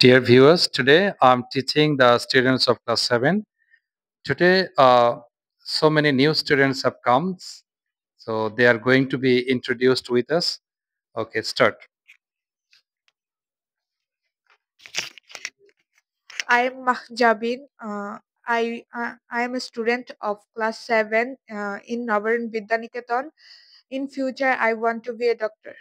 Dear viewers, today I'm teaching the students of class 7. Today, so many new students have come, so they are going to be introduced with us. Okay, start. I'm Mahjabin. I am a student of class 7 in Navaran Vidyaniketan. In future, I want to be a doctor.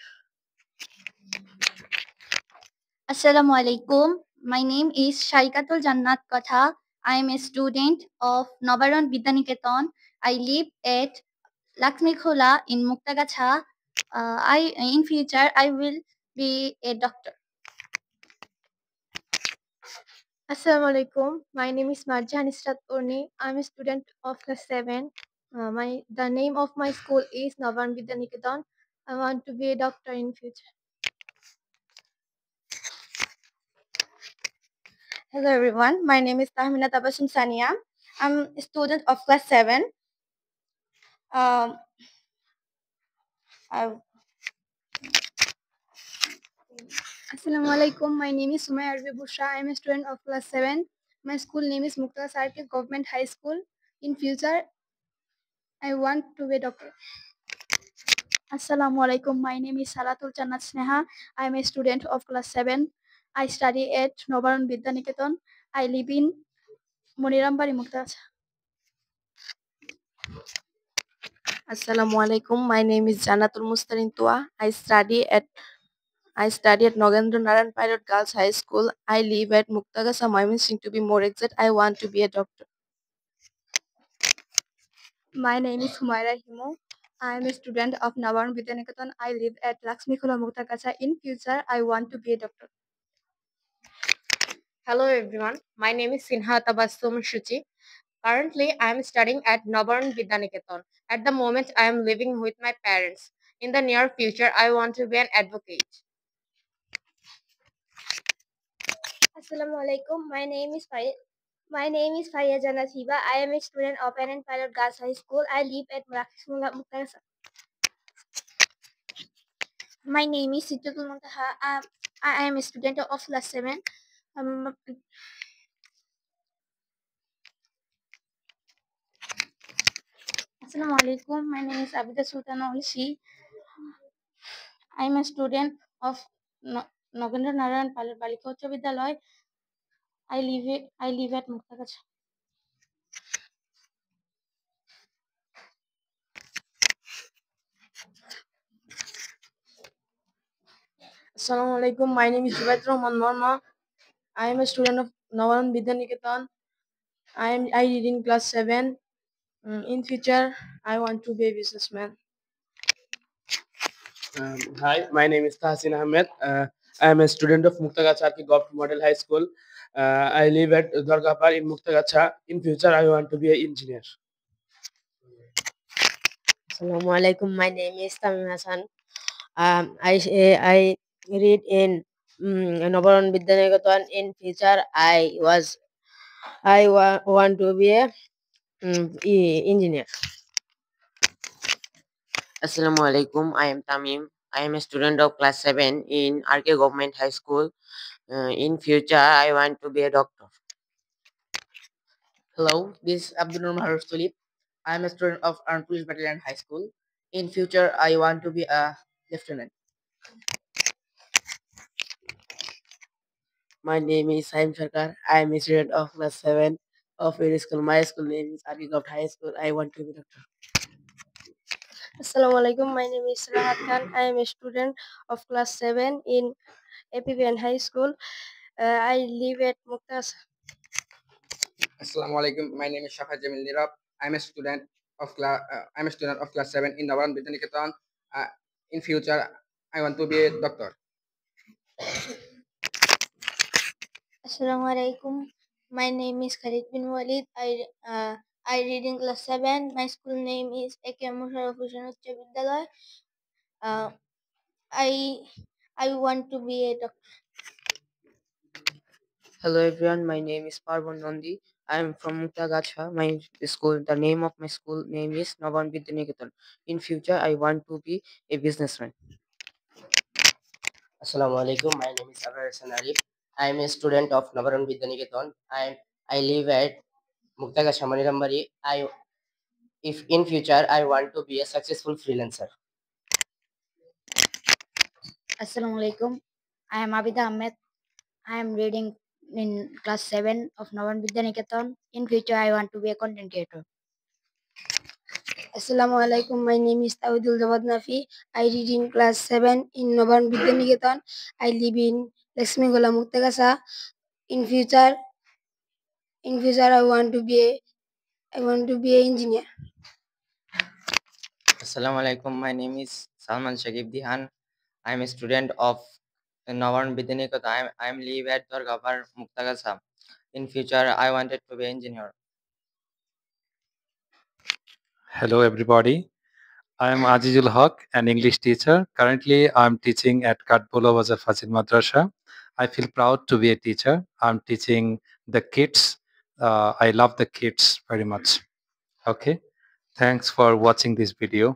Assalamu alaikum. My name is Shaikatul Jannat Katha. I am a student of Nabaran Vidyaniketan. I live at Lakshmi Khola in Muktagacha. In future I will be a doctor. Assalamualaikum. My name is Marjan Israt Urni. I'm a student of class 7. The name of my school is Navan Vidyaniketan. I want to be a doctor in future. Hello everyone. My name is Tahmina Tabasum Sania. I'm a student of class 7. Um, I Assalamualaikum. My name is Sumaya Arbi Bushra. I'm a student of class 7. My school name is Mukta Sarkis Government High School. In future, I want to be a doctor. Assalamualaikum. My name is Salatul Jannat Sneha. I am a student of class 7. I study at Nobaran Vidyaniketan. I live in Monirambari Muktas. Assalamualaikum. My name is Janatul Mustarin Tua. I study at Nogendra Naran Pilot Girls High School. I live at Muktagasa, Mymensingh. To be more exact, I want to be a doctor. My name is Humaira Himo. I am a student of Navan Vidyaniketan. I live at Lakshmi Khula Muktakacha. In future, I want to be a doctor. Hello everyone, my name is Sinha Tabassum Shuchi. Currently, I am studying at Nabarn Vidyaniketan. At the moment, I am living with my parents. In the near future, I want to be an advocate. Assalamualaikum. My name is Faya Jannat Hiba. I am a student of Anand Pilot Girls High School. I live at Murakismula Muktasa. My name is Sittatul Muntaha. I am a student of class 7. Um, Assalamualaikum. My name is Abida Sultan Olishi. I am a student of Nogendra Narayan Palit Balika Uচ্চ Vidyalaya. I live at Muktagacha. Assalamualaikum. My name is Jubaid Rahman Marma. I am a student of Navan Vidyaniketan. I read in class 7. In future, I want to be a businessman. Hi, my name is Tahsin Ahmed. I am a student of Muktagacha Government Model High School. I live at Dargapar in Muktagacha. In future, I want to be an engineer. Assalamualaikum. My name is Tamim Hassan. I read in Nabaran Vidyaniketan. In future, want to be a engineer. Assalamualaikum. I am Tamim. I am a student of class 7 in RK Government High School. In future, I want to be a doctor. Hello, this is Abdul Nur Maharuf Tulip. I am a student of Armed Police Battalion High School. In future, I want to be a lieutenant. My name is Saim Sarkar. I am a student of class 7 of your school. My school name is Arkigoft High School. I want to be doctor. Assalamualaikum. My name is Rahat Khan. I am a student of class 7 in APBN High School. I live at Muktas. Assalamualaikum. My name is Shafa Jamil Nirab. I'm a student of class 7 in Navan Vidyaniketan. In future, I want to be a doctor. Assalamualaikum. My name is Khalid bin Walid. I read in class 7. My school name is A.K. Musharraf Hussain Ucca Vidyalaya. I want to be a doctor. Hello everyone, my name is Parvan Nandi. I am from Muktagacha. The name of my school name is Navan Vidyaniketan. In future, I want to be a businessman. Assalamualaikum. My name is Abar Hassan Arif. I am a student of Navaran Vidyaniketan. I live at Muktagacha Manirambari. If in future I want to be a successful freelancer. Assalamualaikum. I am Abida Ahmed. I am reading in class 7 of Navan Vidyaniketan. In future, I want to be a content creator. Assalamualaikum. My name is Tawidul Jawad Nafi. I read in class 7 in Navan Vidyaniketan. I live in Lakshmi Gola Muktagasa. In future, I want to be an engineer. Assalamualaikum. My name is Salman Shakib Dihan. I am a student of Navaran Vidyaniketan. I am live at Durgapur Muktagasa. In future, I wanted to be an engineer. Hello, everybody. I am Azizul Haq, an English teacher. Currently, I'm teaching at Katbola Bazar Fazil Madrasa. I feel proud to be a teacher. I'm teaching the kids. I love the kids very much. Okay. Thanks for watching this video.